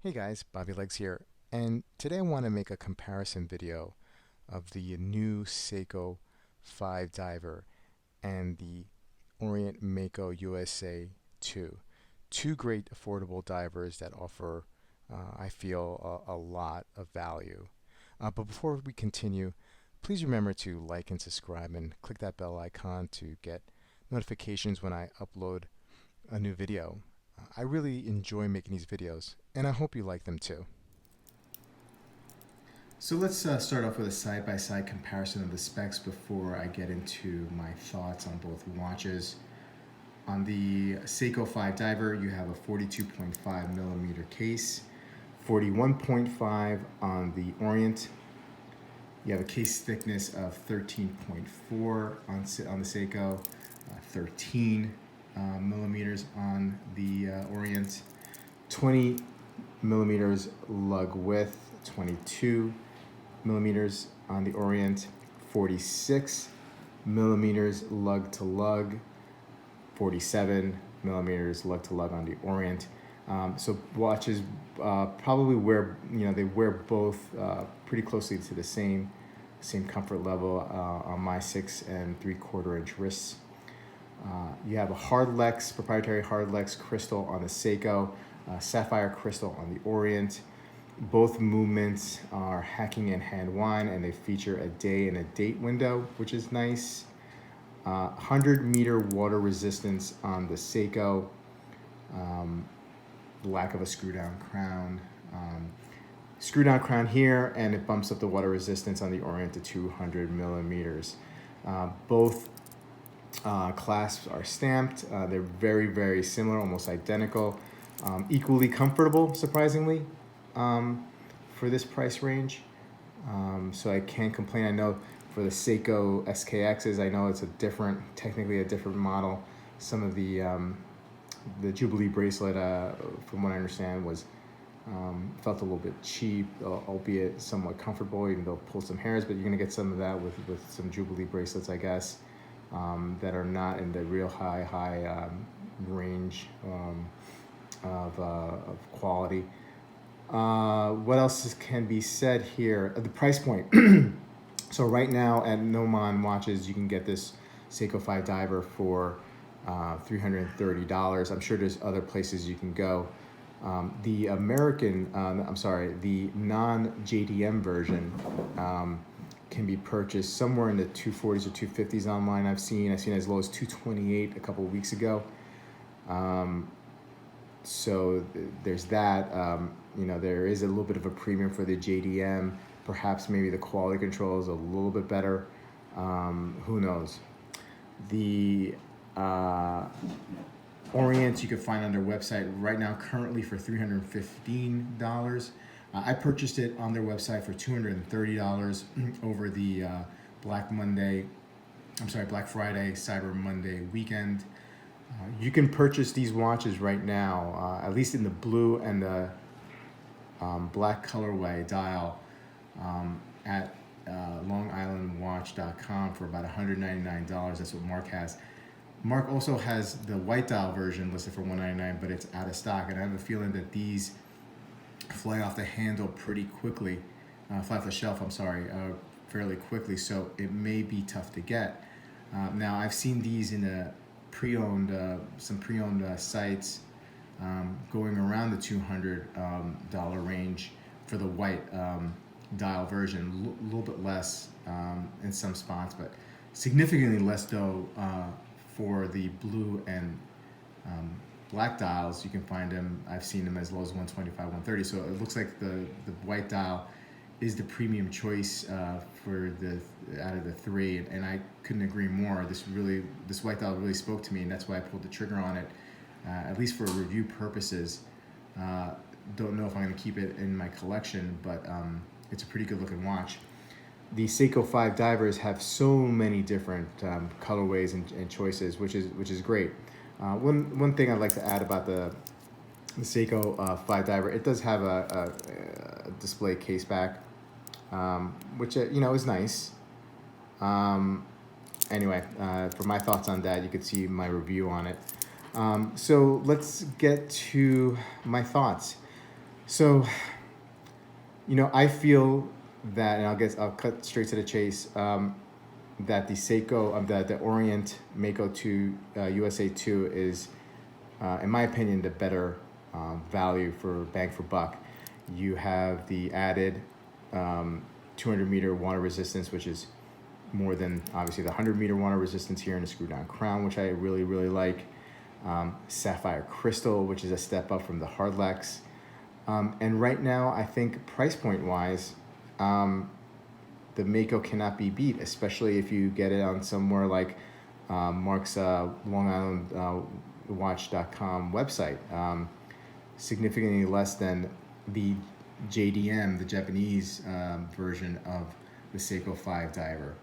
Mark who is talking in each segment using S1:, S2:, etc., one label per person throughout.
S1: Hey guys, Bobby Legs here, and today I want to make a comparison video of the new Seiko 5 diver and the Orient Mako USA 2. Two great affordable divers that offer, I feel, a lot of value. But before we continue, please remember to like and subscribe and click that bell icon to get notifications when I upload a new video. I really enjoy making these videos, and I hope you like them too.
S2: So let's start off with a side-by-side comparison of the specs before I get into my thoughts on both watches. On the Seiko 5 Diver, you have a 42.5 millimeter case, 41.5 on the Orient. You have a case thickness of 13.4 on the Seiko, 13 millimeters on the Orient, 20 millimeters lug width, 22 millimeters on the Orient, 46 millimeters lug to lug, 47 millimeters lug to lug on the Orient. So watches probably wear, they wear both pretty closely to the same comfort level on my 6 3/4 inch wrists. You have a Hardlex, proprietary Hardlex crystal on the Seiko, sapphire crystal on the Orient. Both movements are hacking and hand wind, and they feature a day and a date window, which is nice. 100-meter water resistance on the Seiko. Lack of a screw down crown. Screw down crown here, and it bumps up the water resistance on the Orient to 200 millimeters. Both clasps are stamped. They're very, very similar, almost identical. Equally comfortable, surprisingly, for this price range. So I can't complain. I know for the Seiko SKXs, I know it's technically a different model. Some of the Jubilee bracelet, from what I understand, was felt a little bit cheap, albeit somewhat comfortable, even though it pulled some hairs, but you're gonna get some of that with some Jubilee bracelets, I guess, that are not in the real high range of quality. What else can be said here? The price point. So right now at Nomon Watches, you can get this Seiko 5 Diver for $330. I'm sure there's other places you can go. The the non-JDM version can be purchased somewhere in the 240s or 250s online. I've seen as low as 228 a couple of weeks ago. So there's that. There is a little bit of a premium for the JDM. Perhaps maybe the quality control is a little bit better. Who knows? The Orient you can find on their website right now currently for $315. I purchased it on their website for $230 over the Black Friday, Cyber Monday weekend. You can purchase these watches right now, at least in the blue and the black colorway dial, at longislandwatch.com for about $199. That's what Mark has. Mark also has the white dial version listed for $199, but it's out of stock. And I have a feeling that these fly off the handle pretty quickly, fly off the shelf, fairly quickly. So it may be tough to get. Now I've seen these in a some pre-owned sites going around the $200 range for the white dial version, a little bit less in some spots, but significantly less though for the blue and black dials. You can find them, I've seen them as low as 125, 130. So it looks like the white dial is the premium choice for out of the three, and I couldn't agree more. This white dial really spoke to me, and that's why I pulled the trigger on it, at least for review purposes. Don't know if I'm going to keep it in my collection, but it's a pretty good looking watch. The Seiko 5 Divers have so many different colorways and choices, which is great. One thing I'd like to add about the Seiko 5 Diver, it does have a display case back, which is nice. Anyway, for my thoughts on that, you could see my review on it. So let's get to my thoughts. So, I feel that, and I'll cut straight to the chase. That the Seiko, the Orient Mako 2 USA 2 is, in my opinion, the better value for bang for buck. You have the added 200-meter water resistance, which is more than obviously the 100-meter water resistance here in a screw down crown, which I really, really like. Sapphire crystal, which is a step up from the Hardlex. And right now, I think price point wise, the Mako cannot be beat, especially if you get it on somewhere like Mark's Long Island Watch.com website. Significantly less than the JDM, the Japanese version of the Seiko 5 diver.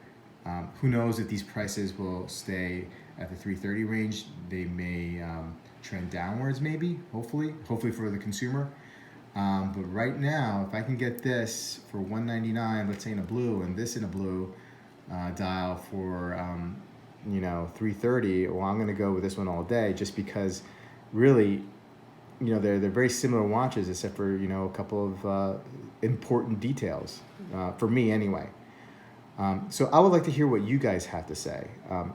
S2: Who knows if these prices will stay at the 330 range? They may trend downwards, maybe, hopefully for the consumer. But right now, if I can get this for $199, let's say in a blue, and this in a blue dial for $330, well, I'm going to go with this one all day, just because really, they're very similar watches, except for a couple of important details for me anyway. So I would like to hear what you guys have to say.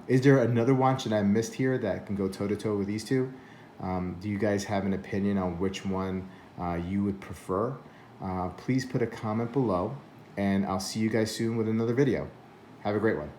S2: Is there another watch that I missed here that can go toe-to-toe with these two? Do you guys have an opinion on which one you would prefer? Please put a comment below, and I'll see you guys soon with another video. Have a great one.